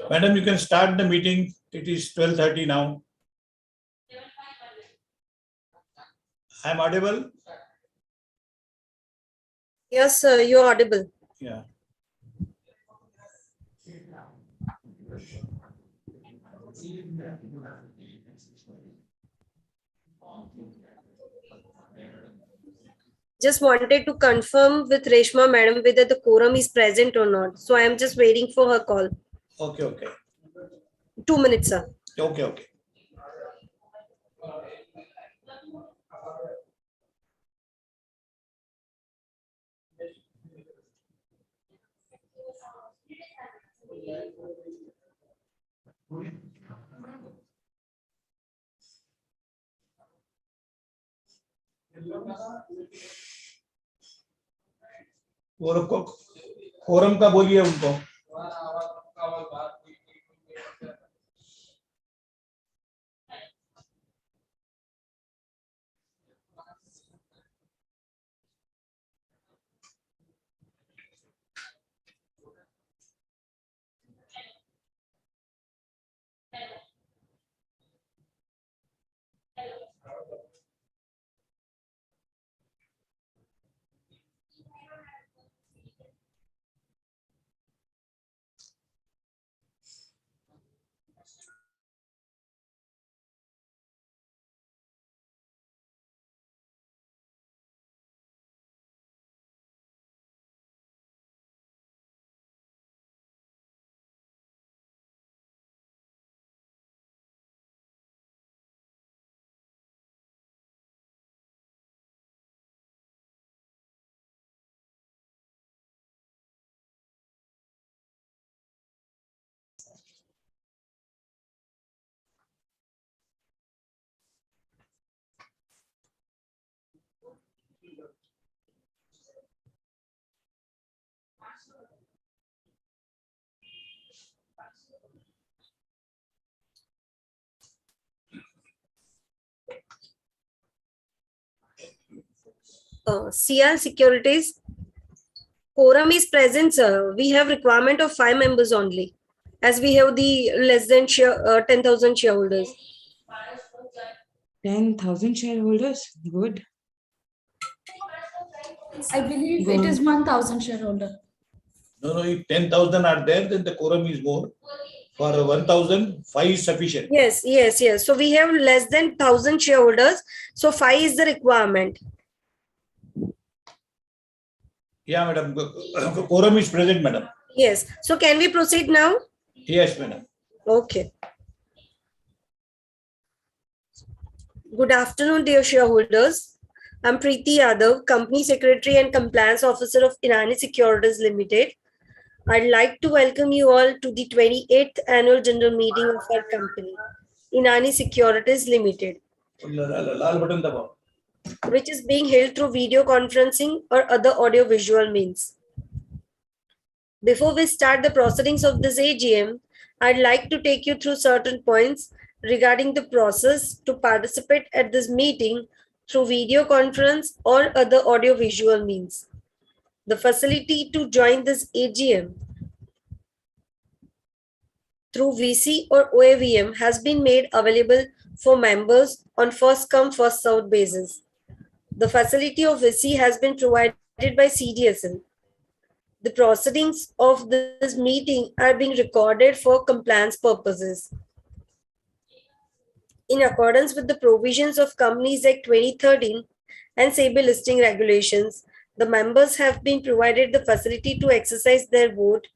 Madam, you can start the meeting. It is 12:30 now. I am audible? Yes, sir, you are audible. Yeah. Just wanted to confirm with Reshma madam whether the quorum is present or not. So I am just waiting for her call. Okay, okay. 2 minutes, sir. Okay, okay. Quorum का बोलिए उनको. CR Securities, quorum is present, sir. We have requirement of 5 members only, as we have the less than 10,000 shareholders. 10,000 shareholders, good. I believe Go it on. is 1,000 shareholder. No, if 10,000 are there, then the quorum is more. For 1,000, 5 is sufficient. Yes, yes, yes. So we have less than 1,000 shareholders. So 5 is the requirement. Yeah, madam. Quorum is present, madam. Yes. So can we proceed now? Yes, madam. Okay. Good afternoon, dear shareholders. I'm Preeti Yadav, Company Secretary and Compliance Officer of INANI Securities Limited. I'd like to welcome you all to the 28th Annual General Meeting of our company, INANI Securities Limited, Lal button dabao. which is being held through video conferencing or other audio-visual means. Before we start the proceedings of this AGM, I'd like to take you through certain points regarding the process to participate at this meeting through video conference or other audio-visual means. The facility to join this AGM through VC or OAVM has been made available for members on first-come, first-served basis. The facility of VC has been provided by CDSL. The proceedings of this meeting are being recorded for compliance purposes. In accordance with the provisions of Companies Act 2013 and SEBI listing regulations, the members have been provided the facility to exercise their vote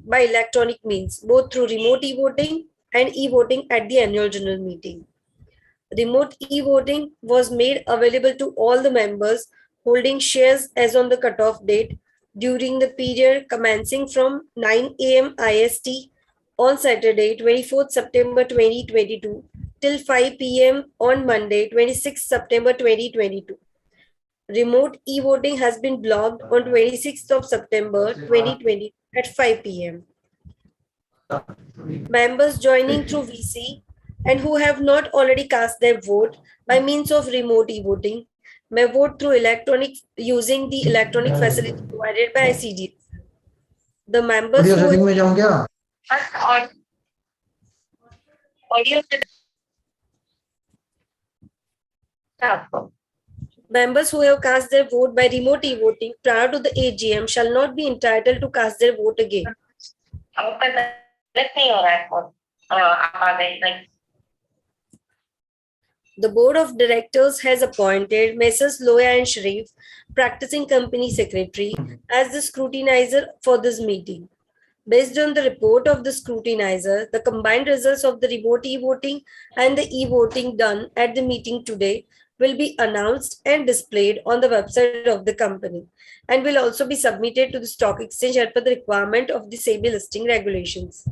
by electronic means, both through remote e-voting and e-voting at the annual general meeting. Remote e-voting was made available to all the members holding shares as on the cutoff date during the period commencing from 9 a.m. IST on Saturday, 24th September 2022 till 5 p.m. on Monday, 26th September 2022. Remote e-voting has been blocked on 26th of September 2020 at 5 p.m. Members joining through VC and who have not already cast their vote by means of remote e-voting may vote through electronic using the electronic facility provided by ICD. The members who Members who have cast their vote by remote e-voting prior to the AGM shall not be entitled to cast their vote again. The Board of Directors has appointed Messrs. Loya and Sharif, practicing company secretary, as the scrutinizer for this meeting. Based on the report of the scrutinizer, the combined results of the remote e-voting and the e-voting done at the meeting today will be announced and displayed on the website of the company and will also be submitted to the stock exchange as per the requirement of the SEBI listing regulations.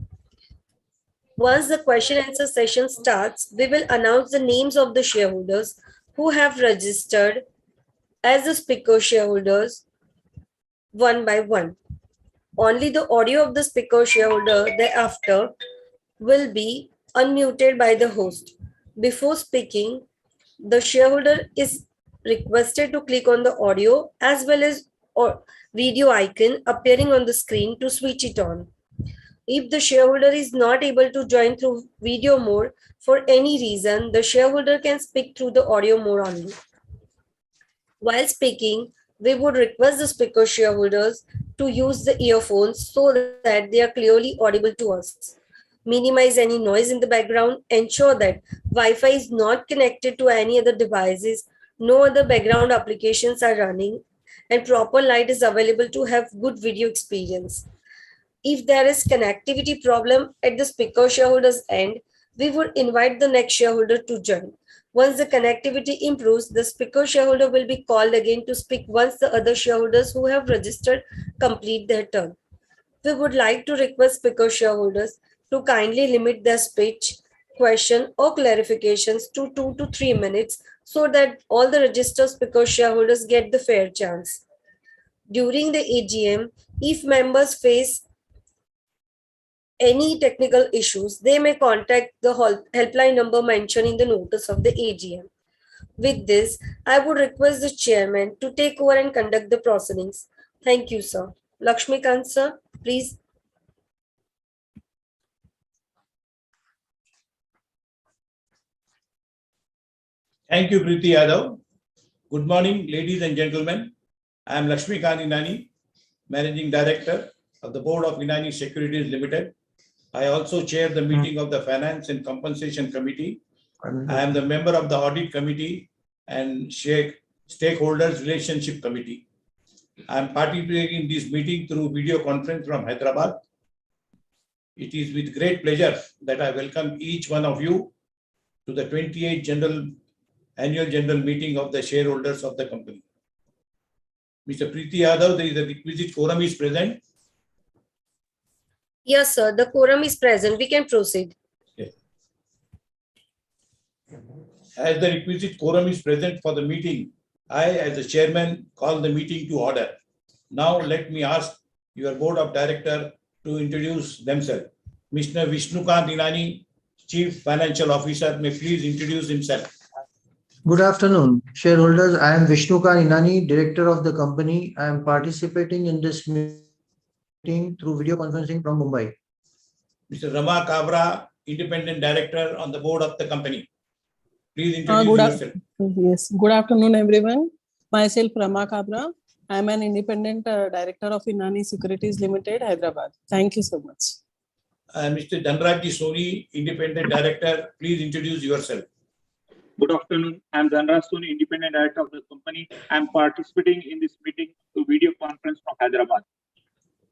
Once the question and answer session starts, we will announce the names of the shareholders who have registered as the speaker shareholders one by one. Only the audio of the speaker shareholder thereafter will be unmuted by the host. Before speaking, the shareholder is requested to click on the audio as well as video icon appearing on the screen to switch it on. If the shareholder is not able to join through video mode for any reason, the shareholder can speak through the audio mode only. While speaking, we would request the speaker shareholders to use the earphones so that they are clearly audible to us. Minimize any noise in the background. Ensure that Wi-Fi is not connected to any other devices. No other background applications are running, and proper light is available to have good video experience. If there is connectivity problem at the speaker shareholder's end, we would invite the next shareholder to join. Once the connectivity improves, the speaker shareholder will be called again to speak once the other shareholders who have registered complete their turn. We would like to request speaker shareholders to kindly limit their speech, question, or clarifications to 2 to 3 minutes so that all the registered speaker shareholders get the fair chance. During the AGM, if members face any technical issues, they may contact the helpline number mentioned in the notice of the AGM. With this, I would request the chairman to take over and conduct the proceedings. Thank you, sir. Lakshmikant, sir, please. Thank you, Preeti Yadav. Good morning, ladies and gentlemen. I am Lakshmikant INANI, Managing Director of the Board of INANI Securities Limited. I also chair the meeting of the Finance and Compensation Committee. I am the member of the Audit Committee and Stakeholders Relationship Committee. I am participating in this meeting through video conference from Hyderabad. It is with great pleasure that I welcome each one of you to the 28th Annual General Meeting of the shareholders of the company. Mr. Preeti Yadav, there is a requisite quorum is present. Yes, sir. The quorum is present. We can proceed. Yes. As the requisite quorum is present for the meeting, I, as the chairman, call the meeting to order. Now, let me ask your board of directors to introduce themselves. Mr. Vishnukant Inani, Chief Financial Officer, may please introduce himself. Good afternoon, shareholders. I am Vishnukant Inani, Director of the company. I am participating in this meeting through video conferencing from Mumbai. Mr. Rama Kabra, Independent Director on the board of the company. Please introduce yourself. Yes, good afternoon, everyone. Myself, Rama Kabra. I am an Independent Director of INANI Securities Limited, Hyderabad. Thank you so much. Mr. Dhanraj Soni, Independent Director. Please introduce yourself. Good afternoon. I am Dhanraj Soni, Independent Director of the company. I am participating in this meeting through video conference from Hyderabad.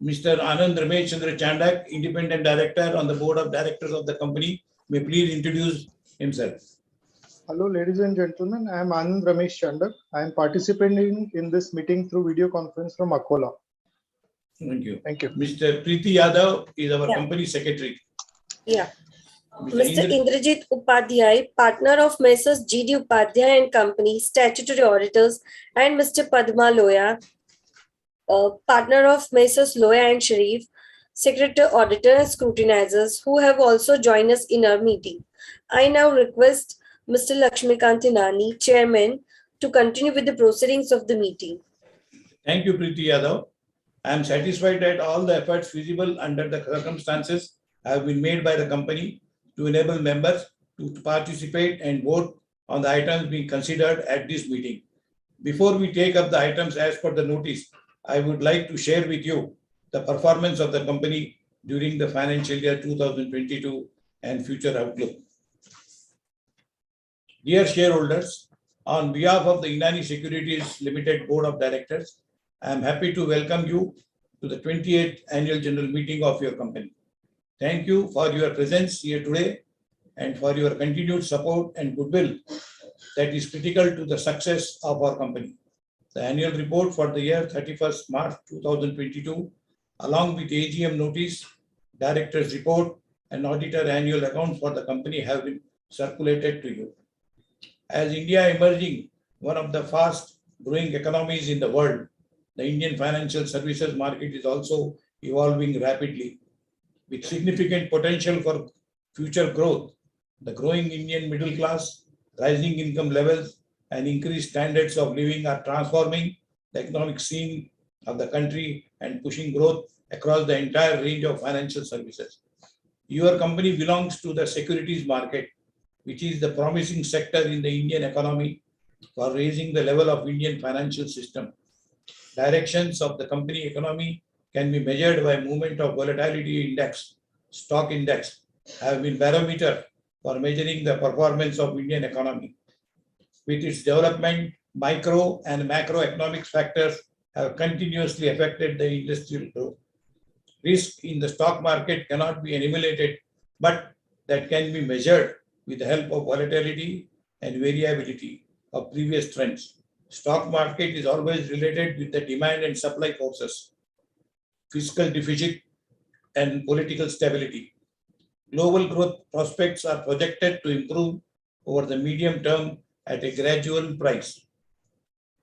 Mr. Anand Ramesh Chandra Chandak, Independent Director on the Board of Directors of the company, may please introduce himself. Hello, ladies and gentlemen. I am Anand Ramesh Chandak. I am participating in this meeting through video conference from Akola. Thank you. Thank you. Mr. Preeti Yadav is our company secretary. Yeah. Mr. Indrajit Upadhyay, partner of Messrs. G.D. Upadhyay and Company, statutory auditors, and Mr. Padma Loya, partner of Messrs. Loya and Sharif, secretary, auditor, and scrutinizers, who have also joined us in our meeting. I now request Mr. Lakshmikant Inani, chairman, to continue with the proceedings of the meeting. Thank you, Preeti Yadav. I am satisfied that all the efforts feasible under the circumstances have been made by the company to enable members to participate and vote on the items being considered at this meeting. Before we take up the items as per the notice, I would like to share with you the performance of the company during the financial year 2022 and future outlook. Dear shareholders, on behalf of the INANI Securities Limited Board of Directors, I am happy to welcome you to the 28th Annual General Meeting of your company. Thank you for your presence here today and for your continued support and goodwill that is critical to the success of our company. The annual report for the year 31st March 2022, along with AGM notice, director's report, and auditor annual accounts for the company have been circulated to you. As India emerging one of the fast growing economies in the world, the Indian financial services market is also evolving rapidly. With significant potential for future growth, the growing Indian middle class, rising income levels, and increased standards of living are transforming the economic scene of the country and pushing growth across the entire range of financial services. Your company belongs to the securities market, which is the promising sector in the Indian economy for raising the level of Indian financial system. Directions of the company economy can be measured by movement of volatility index, stock index, have been barometer for measuring the performance of Indian economy. With its development, micro and macroeconomic factors have continuously affected the industrial growth. Risk in the stock market cannot be eliminated, but that can be measured with the help of volatility and variability of previous trends. Stock market is always related with the demand and supply forces, fiscal deficit, and political stability. Global growth prospects are projected to improve over the medium term at a gradual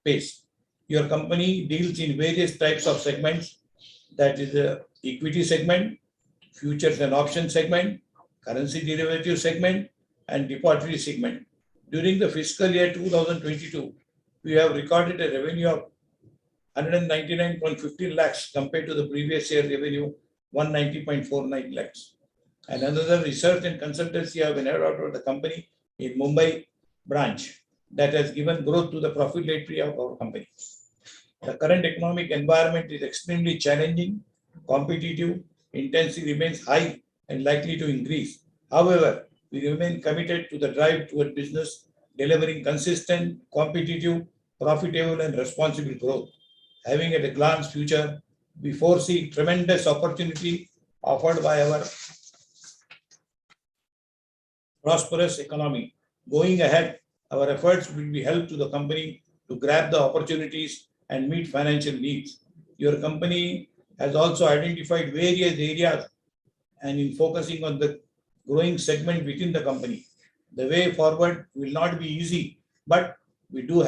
pace. Your company deals in various types of segments, that is the equity segment, futures and options segment, currency derivative segment, and depository segment. During the fiscal year 2022, we have recorded a revenue of 199.15 lakhs compared to the previous year revenue 190.49 lakhs. And another research and consultancy have been out of the company in Mumbai branch that has given growth to the profitability of our company. The current economic environment is extremely challenging, competitive, intensity remains high and likely to increase. However, we remain committed to the drive toward business, delivering consistent, competitive, profitable, and responsible growth. Having at a glance future, we foresee tremendous opportunity offered by our prosperous economy. Going ahead, our efforts will be help to the company to grab the opportunities and meet financial needs. Your company has also identified various areas and in focusing on the growing segment within the company. The way forward will not be easy, but we do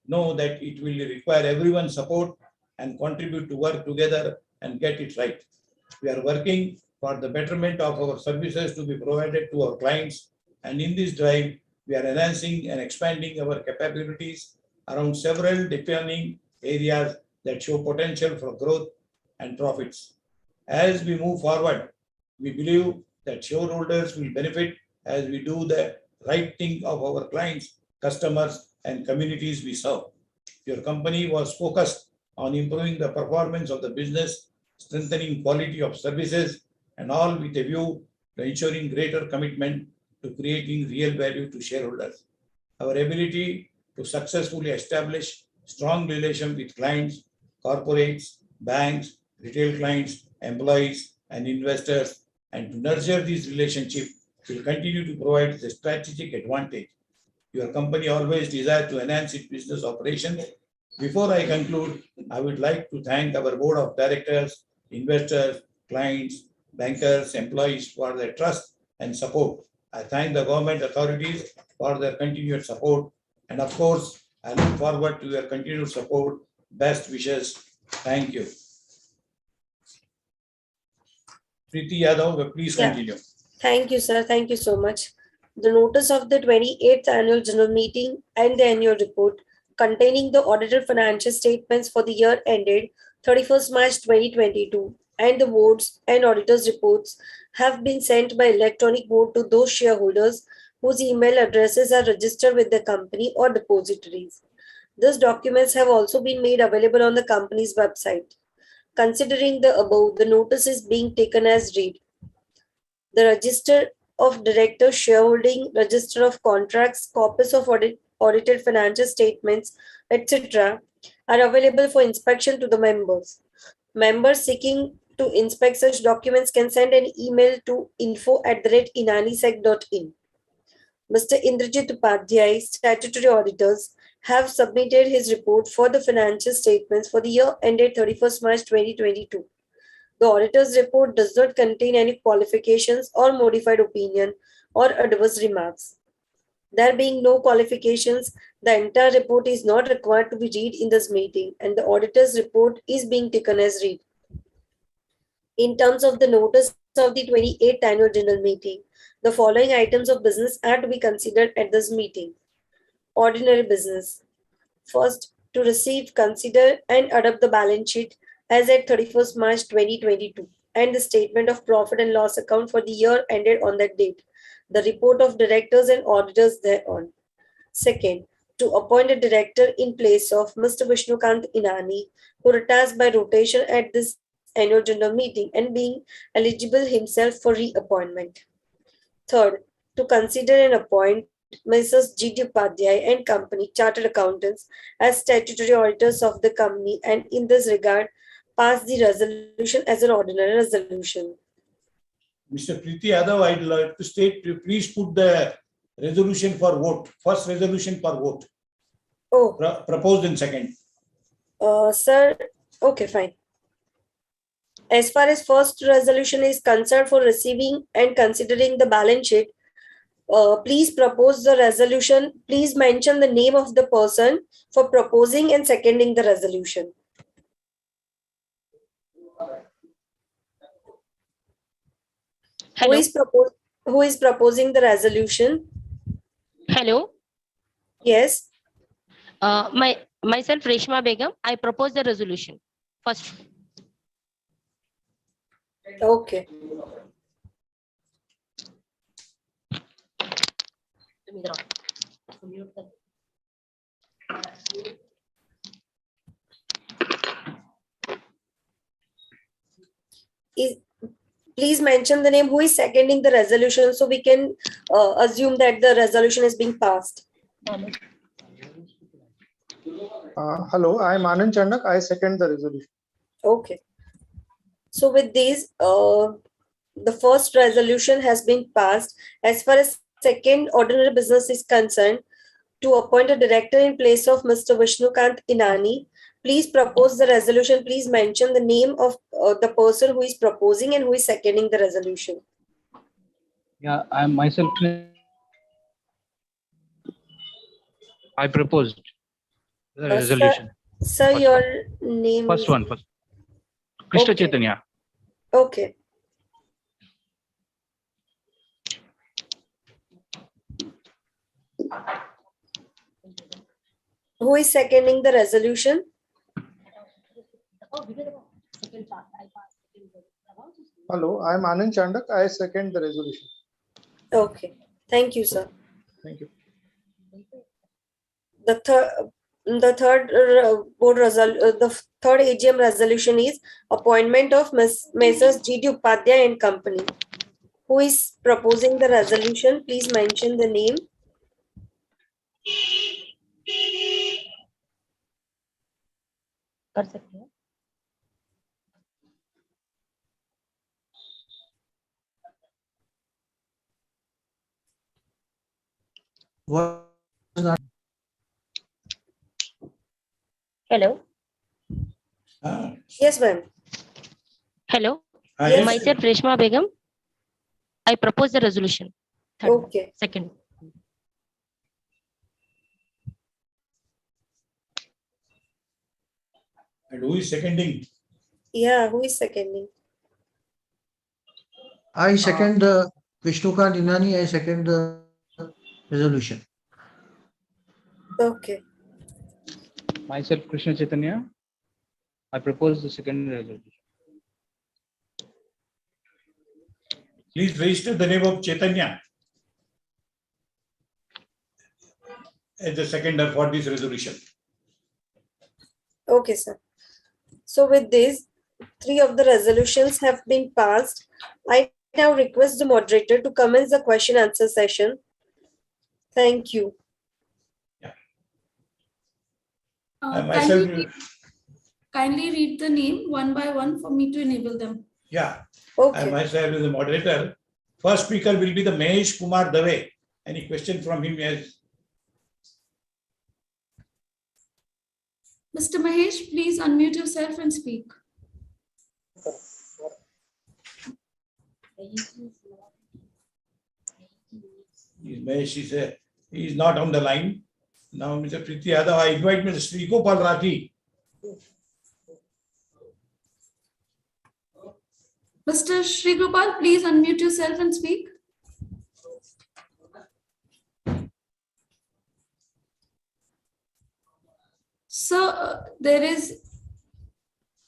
know that it will require everyone's support and contribute to work together and get it right. We are working for the betterment of our services to be provided to our clients, and in this drive, we are enhancing and expanding our capabilities around several defining areas that show potential for growth and profits. As we move forward, we believe that shareholders will benefit as we do the right thing of our clients, customers, and communities we serve. Your company was focused on improving the performance of the business, strengthening quality of services, and all with a view to ensuring greater commitment to creating real value to shareholders. Our ability to successfully establish strong relations with clients, corporates, banks, retail clients, employees, and investors, and to nurture these relationships will continue to provide the strategic advantage. Your company always desires to enhance its business operations. Before I conclude, I would like to thank our board of directors, investors, clients, bankers, employees for their trust and support. I thank the government authorities for their continued support. And of course, I look forward to your continued support. Best wishes. Thank you. Preeti Yadav, please continue. Thank you, sir. Thank you so much. The notice of the 28th Annual General Meeting and the annual report containing the audited financial statements for the year ended 31st March 2022 and the votes and auditors' reports have been sent by electronic mode to those shareholders whose email addresses are registered with the company or depositories. These documents have also been made available on the company's website. Considering the above, the notice is being taken as read. The register of directors, shareholding, register of contracts, copies of audited financial statements, etc., are available for inspection to the members. Members seeking to inspect such documents can send an email to info@inanisec.in. Mr. Indrajit Upadhyay, statutory auditors, have submitted his report for the financial statements for the year ended 31st March 2022. The auditor's report does not contain any qualifications or modified opinion or adverse remarks. There being no qualifications, the entire report is not required to be read in this meeting, and the auditor's report is being taken as read. In terms of the notice of the 28th annual general meeting, the following items of business are to be considered at this meeting. Ordinary business. First, to receive, consider, and adopt the balance sheet as at 31st March 2022 and the statement of profit and loss account for the year ended on that date, the report of directors and auditors thereon. Second, to appoint a director in place of Mr. Vishnukant Inani, who retires by rotation at this annual general meeting and being eligible himself for reappointment. Third, to consider and appoint Messrs. G.D. Upadhyay and Company Chartered Accountants as statutory auditors of the company, and in this regard, pass the resolution as an ordinary resolution. Mr. Preeti Yadav, I'd like to state, please put the resolution for vote, first resolution for vote, Oh, proposed in second. sir, okay, fine. As far as first resolution is concerned for receiving and considering the balance sheet, please propose the resolution. Please mention the name of the person for proposing and seconding the resolution. Hello. Who is proposing the resolution? Hello. Yes. Myself Reshma Begum. I propose the resolution. First. Okay. Please mention the name who is seconding the resolution so we can assume that the resolution is being passed. Hello, I am Anand Chandak. I second the resolution. Okay. So with these, the first resolution has been passed. As far as second ordinary business is concerned, to appoint a director in place of Mr. Vishnukant Inani, please propose the resolution. Please mention the name of the person who is proposing and who is seconding the resolution. Yeah, I am myself. I proposed the resolution. Sir, First your name. First one. Krishna Okay. Chaitanya. Okay. Who is seconding the resolution? Hello, I am Anand Chandak. I second the resolution. Okay. Thank you, sir. Thank you. The third AGM resolution is appointment of Messrs. G.D. Upadhyay and Company. Who is proposing the resolution? Please mention the name. कर सकते हैं. What is that? Hello. Yes, ma'am. Hello. Yes. Myself Reshma Begum. I propose the resolution. Third. Okay. Second. And who is seconding? Yeah, who is seconding? I second the Vishnukant Inani. I second the resolution. Okay. Myself Krishna Chaitanya. I propose the second resolution. Please register the name of Chaitanya as the seconder for this resolution. Okay, sir. So with this, 3 of the resolutions have been passed. I now request the moderator to commence the question answer session. Thank you. Myself, kindly read the name one by one for me to enable them. yeah, Okay. I myself is the moderator. First speaker will be the Mahesh Kumar Dave. Any question from him? Yes. Mr. Mahesh, please unmute yourself and speak. Mahesh is not on the line. Now, Mr. Priti Yadav, I invite Mr. Sri Gopal Rathi. Mr. Shri Gopal, please unmute yourself and speak. Sir,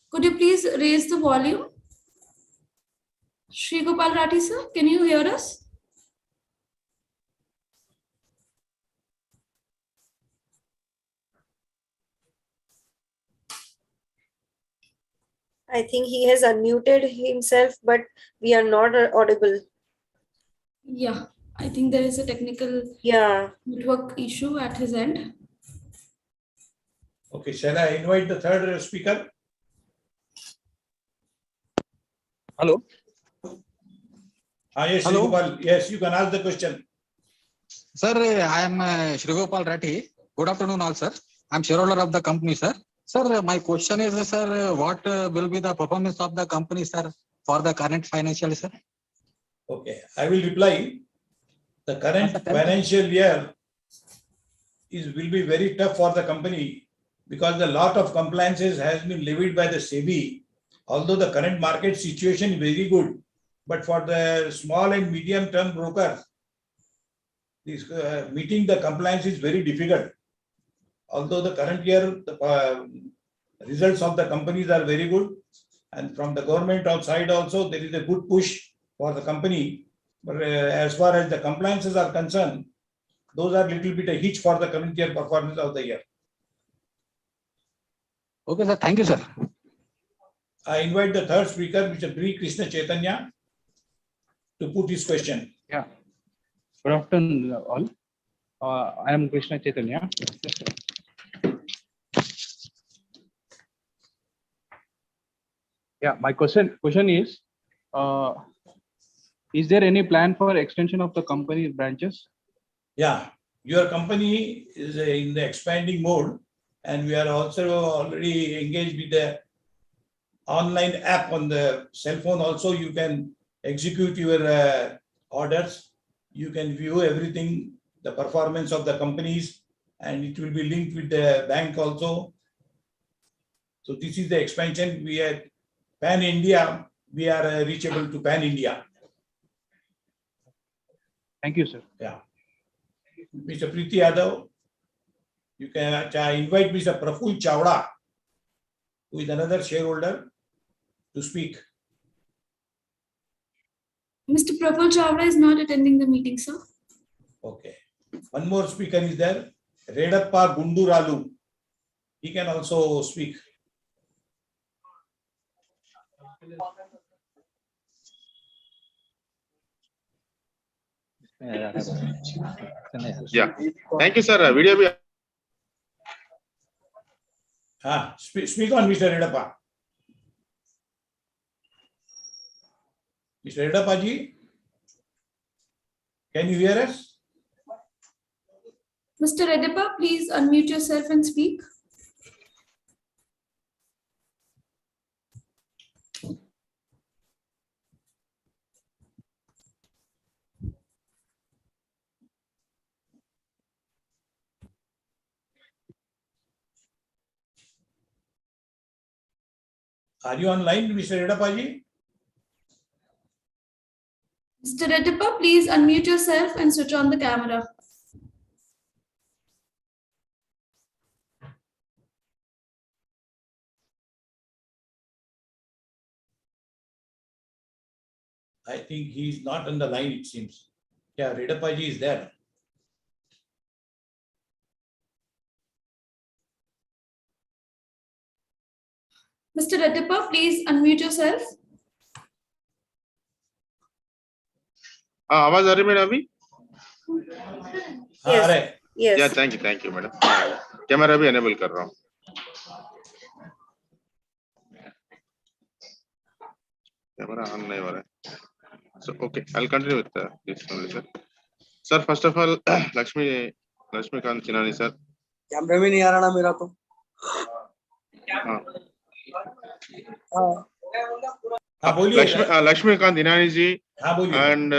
could you please raise the volume? Shri Gopal Rathi, sir, can you hear us? I think he has unmuted himself, but we are not audible. Yeah, I think there is a technical network issue at his end. Okay, shall I invite the third speaker? Hello. Yes, Shri Hello. Gopal. Yes, you can ask the question. Sir, I am Shri Gopal Rathi. Good afternoon, all, sir. I am shareholder of the company, sir. Sir, my question is, sir, what will be the performance of the company, sir, for the current financial, sir? Okay, I will reply. The current financial year will be very tough for the company because a lot of compliances has been levied by the SEBI. Although the current market situation is very good, but for the small and medium term brokers, this meeting the compliance is very difficult. Although the current year, the results of the companies are very good, and from the government outside also there is a good push for the company. But as far as the compliances are concerned, those are little bit a hitch for the current year performance of the year. Okay, sir. Thank you, sir. I invite the third speaker, Mr. B. Krishna Chaitanya, to put his question. Yeah. Good afternoon, all. I am Krishna Chaitanya. Yeah, my question is there any plan for extension of the company branches? Yeah, your company is in the expanding mode, and we are also already engaged with the online app on the cell phone. Also, you can execute your orders. You can view everything, the performance of the companies, and it will be linked with the bank also. So this is the expansion. We are Pan India. We are reachable to Pan India. Thank you, sir. Yeah. Mr. Priti Yadav, you can invite Mr. Praful Chawda, who is another shareholder, to speak. Mr. Praful Chawda is not attending the meeting, sir. Okay. One more speaker is there, Redappa Gunduralu. He can also speak. Yeah. Thank you, sir. Video. Speak on, Mr. Redappa. Mr. Redappa ji, can you hear us? Mr. Redappa, please unmute yourself and speak. Are you online, Mr. Redappa ji? Mr. Redappa, please unmute yourself and switch on the camera. I think he's not on the line, it seems. Yeah, Redappaji is there. Mr. Redappa, please unmute yourself. आवाज आ रही है madam अभी? हाँ, आ रहा है। Yes. या thank you madam. Camera भी enable कर रहा हूँ। कैमरा ऑन नहीं हो रहा है। So okay, I'll continue with this only, sir. Sir, first of all, Laxmikant Chinani sir. Camera में नहीं आ रहा ना मेरा तो। हाँ बोलिए। लक्ष्मीकांत इनानी जी। हाँ बोलिए। And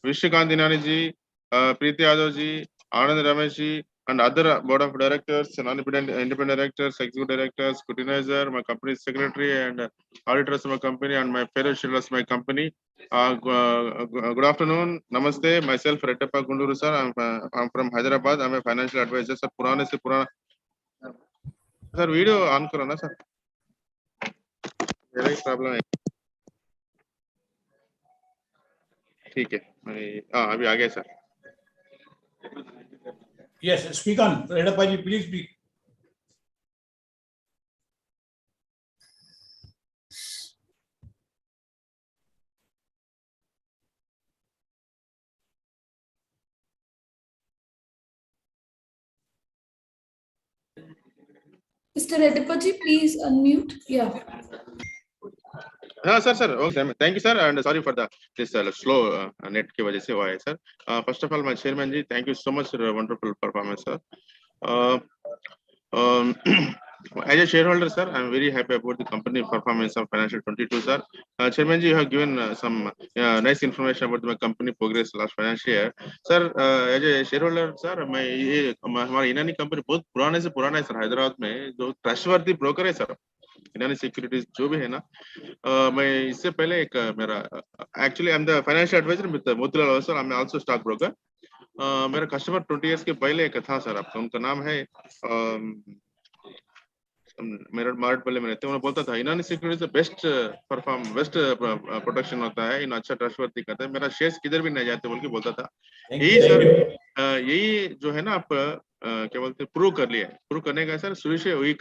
Vishnukant इनानी ji, Preeti Yadav ji, Anand Ramesh ji, and other board of directors, independent directors, executive directors, scrutinizer, my company secretary, and auditors of my company, and my fellow shareholders of my company. Good afternoon, namaste. Myself Redappa Gunduru sir. I'm from Hyderabad. I'm a financial advisor. Sir, पुराने से पुराना sir video on करो ना sir, मेरा ही problem है। ठीक है, अभी आ गया sir. Yes, speak on. Redappaji, please speak. Mr. Redappa ji, please unmute. Yeah. हाँ sir okay, thank you sir and sorry for the this slow net की वजह से हुआ है sir. First of all my chairman ji, thank you so much for wonderful performance sir. As a shareholder, sir, I am very happy about the company performance of financial 22, sir. Chairman ji, you have given some nice information about my company progress last financial year. Sir, as a shareholder, sir, हमारा इनानी company बहुत पुराने से पुराना है sir. Hyderabad में जो trustworthy broker है sir, Inani securities जो भी है ना, मैं इससे पहले एक मेरा actually I am the financial advisor with Motilal Oswal, I am also stock broker. मेरा कस्टमर 20 इयर्स के पहले एक था सर, आपका उनका नाम है मेरा मार्ट पहले में रहते हैं, उन्होंने बोलता था इनानी सिक्योरिटीज बेस्ट प्रोटेक्शन होता है, इन अच्छा ट्रस्टवर्दी करता है, मेरा शेयर्स किधर भी नहीं जाते बोल के बोलता था। यही सर, यही जो है ना आप क्या बोलते हैं, प्रूव कर लिया। प्रूव करने का सर शुरू से वही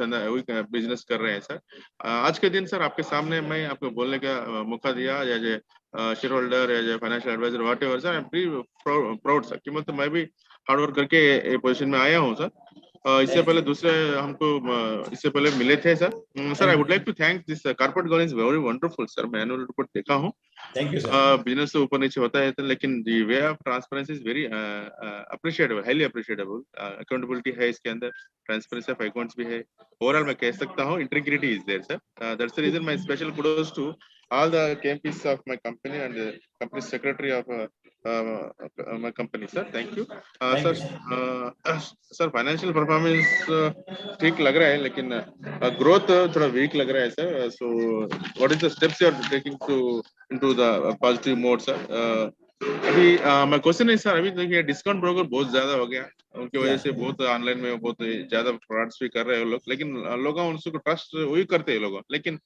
धंधा वही बिजनेस कर रहे हैं सर। आज के दिन सर आपके सामने मैं आपको बोलने का मौका दिया as a share holder, as a financial advisor, whatever sir, I am very proud sir कि मतलब मैं भी हार्ड वर्क करके पोजीशन में आया हूँ सर। इससे पहले दूसरे हमको इससे पहले मिले थे sir. Sir I would like to thank this corporate governance very wonderful sir. मैं एनुअल रिपोर्ट देखा हूँ, थैंक यू सर। बिजनेस तो ऊपर नीचे होता है लेकिन the way of transparency is very appreciatable, highly appreciatable. Accountability है इसके अंदर, ट्रांसपेरेंसी ऑफ अकाउंट्स भी है, ओवरऑल मैं कह सकता हूँ integrity is there sir. That's the reason my special kudos to all the KMPs of my company and the company secretary of my company sir, thank you sir financial performance ठीक लग रहा है लेकिन growth थोड़ा weak लग रहा है sir. so what is the steps you are taking to into the positive mode sir? अभी my question है सर, अभी देखिए डिस्काउंट ब्रोकर बहुत ज्यादा हो गया, उनकी वजह से बहुत ऑनलाइन में बहुत ज्यादा फ्रॉड्स भी कर रहे हैं लोग, लेकिन लोग उनको ट्रस्ट वही करते हैं लोग, लेकिन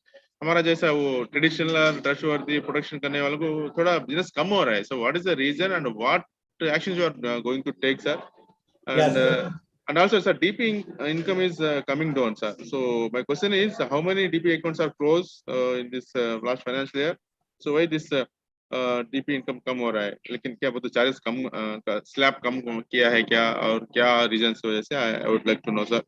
हमारा जैसा वो ट्रेडिशनल ट्रस्टवर्दी प्रोटेक्शन करने वालों को थोड़ा बिजनेस कम हो रहा है। So what is the reason and what actions you are going to take sir? And also sir, DP income is coming down sir. So my question is how many DP accounts are closed in this last financial year? So why this DP income कम हो रहा है, लेकिन क्या बोलते charges कम slab कम किया है क्या, और क्या रीजंस की वजह से? I would like to know sir.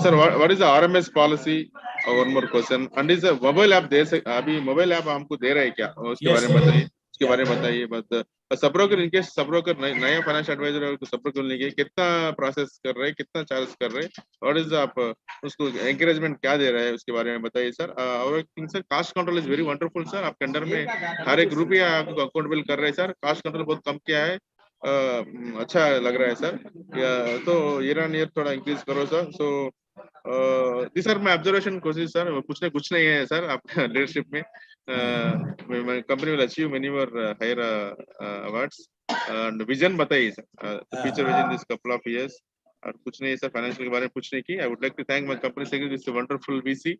Sir, what is the RMS policy? One more question. And is the mobile app दे से अभी मोबाइल ऐप हमको दे रहा है क्या, उसके बारे में बताइए, उसके बारे में बताइए। But sub broker in case sub broker नया फाइनेंशियल एडवाइजर है तो सब ब्रोकर लेंगे कितना प्रोसेस कर रहे हैं, कितना चार्ज कर रहे हैं, और इज आप उसको एंकरेजमेंट क्या दे रहे हैं उसके बारे में बताइए सर। और thing sir, cost control is very wonderful sir, आपके अंडर में हर एक रुपया आपको अकाउंटेबल कर रहे हैं सर, कास्ट कंट्रोल बहुत कम किया है, अच्छा लग रहा है सर। तो ईयर ऑन ईयर थोड़ा इंक्रीज करो sir. So this are my observation कोशिश सर, कुछ नहीं है सर आपका लीडरशिप में। my company will achieve many more higher awards and vision बताइए sir, the future vision this couple of years। और कुछ नहीं सर, फाइनेंशियल के बारे में कुछ नहीं की। I would like to thank my company secretary, this wonderful VC,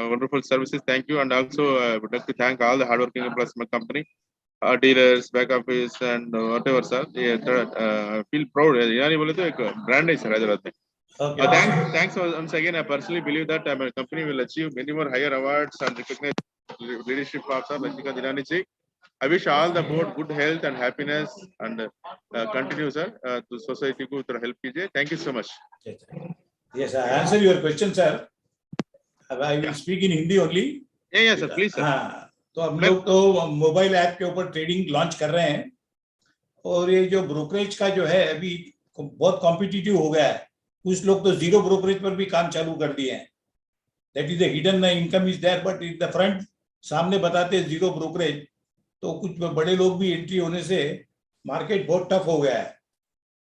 wonderful services. Thank you. And also, I would like to thank all the hardworking employees of my company, dealers, back office, and whatever, sir. I feel proud. INANI बोले तो एक brand है sir Hyderabad में. Thanks once again. I personally believe that my company will achieve many more higher awards and recognize leadership of Sir Lakshmikant INANI ji. I wish all the board good health and happiness and continue, sir, to society को थोड़ा help कीजिए. Thank you so much. Yes, I answer your question, sir. I will speak in Hindi only. Yeah, sir. Please, sir. हाँ, तो हम लोग तो mobile app के ऊपर ट्रेडिंग लॉन्च कर रहे हैं और ये जो ब्रोकरेज का जो है अभी बहुत कॉम्पिटिटिव हो गया है. कुछ लोग तो जीरो ब्रोकरेज पर भी काम चालू कर दिए हैं. That is the hidden income is there but in the front सामने बताते हैं जीरो ब्रोकरेज. तो कुछ बड़े लोग भी एंट्री होने से मार्केट बहुत टफ हो गया है.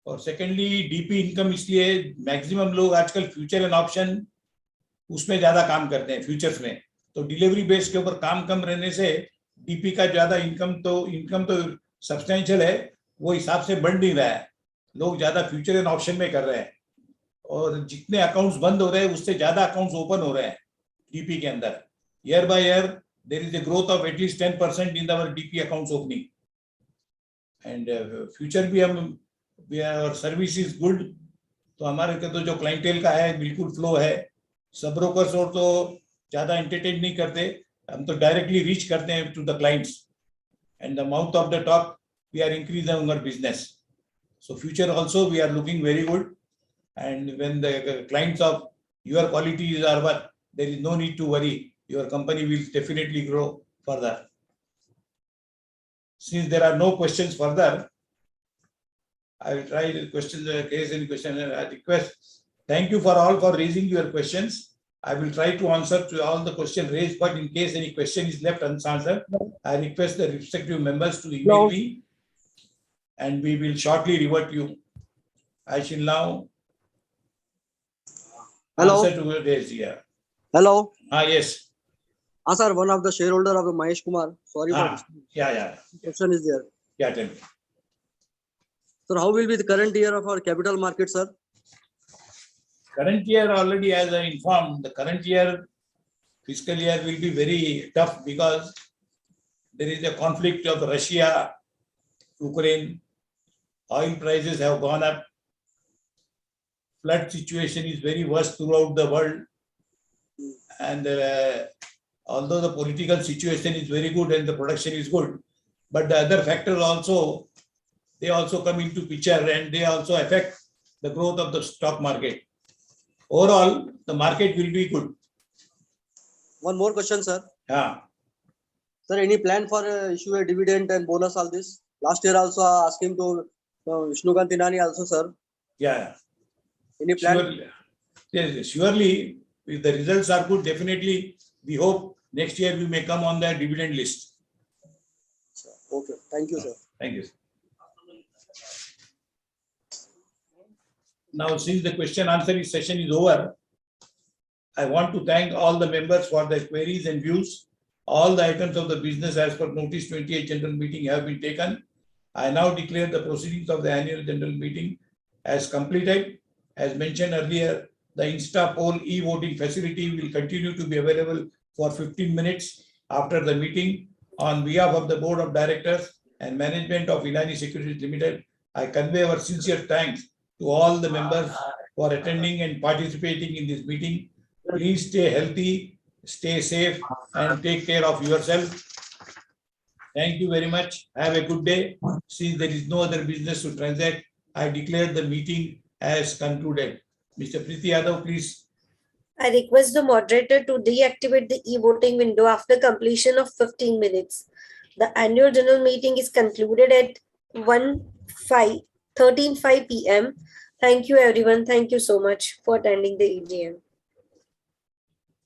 और सेकेंडली डीपी इनकम, इसलिए मैक्सिमम लोग आजकल फ्यूचर एंड ऑप्शन उसमें ज्यादा काम करते हैं फ्यूचर्स में. तो डिलीवरी बेस के ऊपर काम कम रहने से डीपी का ज्यादा इनकम तो सब्सटेंशियल है, वो हिसाब से बढ़ नहीं रहा है. लोग ज्यादा फ्यूचर एंड ऑप्शन में कर रहे हैं और जितने अकाउंट्स बंद हो रहे हैं उससे ज्यादा अकाउंट्स ओपन हो रहे हैं डीपी के अंदर. Year by year there is a growth of at least 10% in our DP accounts opening. And future भी हम our service is good. तो हमारे के तो जो क्लाइंटेल का है बिल्कुल फ्लो है. सब ब्रोकर्स और तो ज्यादा एंटरटेन नहीं करते, हम तो डायरेक्टली रीच करते हैं to the clients and the mouth of the talk we are increasing our business. So future also we are looking very good. And when the clients of your qualities are what, there is no need to worry. Your company will definitely grow further. Since there are no questions further, I will try the questions. Case any question, I request. Thank you for all for raising your questions. I will try to answer to all the questions raised. But in case any question is left unanswered, I request the respective members to email me, and we will shortly revert you. I shall now. Hello. Answer to this, yeah. Hello. Yes. Sir, one of the shareholder of Mahesh Kumar. Sorry for this. Yeah. Question is there. Yeah, tell me. Sir, how will be the current year of our capital market, sir? Current year already, as I informed, the current year, fiscal year will be very tough because there is a conflict of Russia, Ukraine, oil prices have gone up. Flood situation is very worse throughout the world, and although the political situation is very good and the production is good, but the other factors also, they also come into picture and they also affect the growth of the stock market. Overall, the market will be good. One more question, sir. Yeah. Sir, any plan for issue a dividend and bonus all this? Last year also asking to Vishnukant INANI also, sir. Yeah. Any plan? Surely, yes, surely, if the results are good, definitely we hope next year we may come on the dividend list. Okay, thank you, sir. Thank you. Now, since the question answering session is over, I want to thank all the members for their queries and views. All the items of the business as per notice 28 general meeting have been taken. I now declare the proceedings of the annual general meeting as completed. As mentioned earlier, the Insta poll e-voting facility will continue to be available for 15 minutes after the meeting. On behalf of the Board of Directors and management of INANI Securities Limited, I convey our sincere thanks to all the members for attending and participating in this meeting. Please stay healthy, stay safe, and take care of yourself. Thank you very much. Have a good day. Since there is no other business to transact, I declare the meeting as concluded. Mr. Preeti Yadav, please. I request the moderator to deactivate the e-voting window after completion of 15 minutes. The annual general meeting is concluded at 13:05 p.m. Thank you, everyone. Thank you so much for attending the AGM.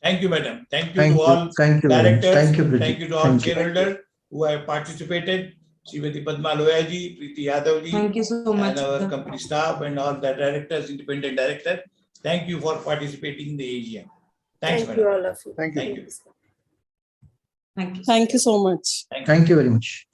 Thank you, madam. Thank you to all directors. Thank you to all shareholders who have participated. Srimati Padma Loya ji, Preeti Yadav ji, Thank you so much. and our company staff and all the directors, independent directors. Thank you for participating in the AGM. Thanks, Thank you, all of you. Thank you. Thank you. Thank you. Thank you so much. Thank you very much.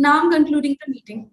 Now I'm concluding the meeting.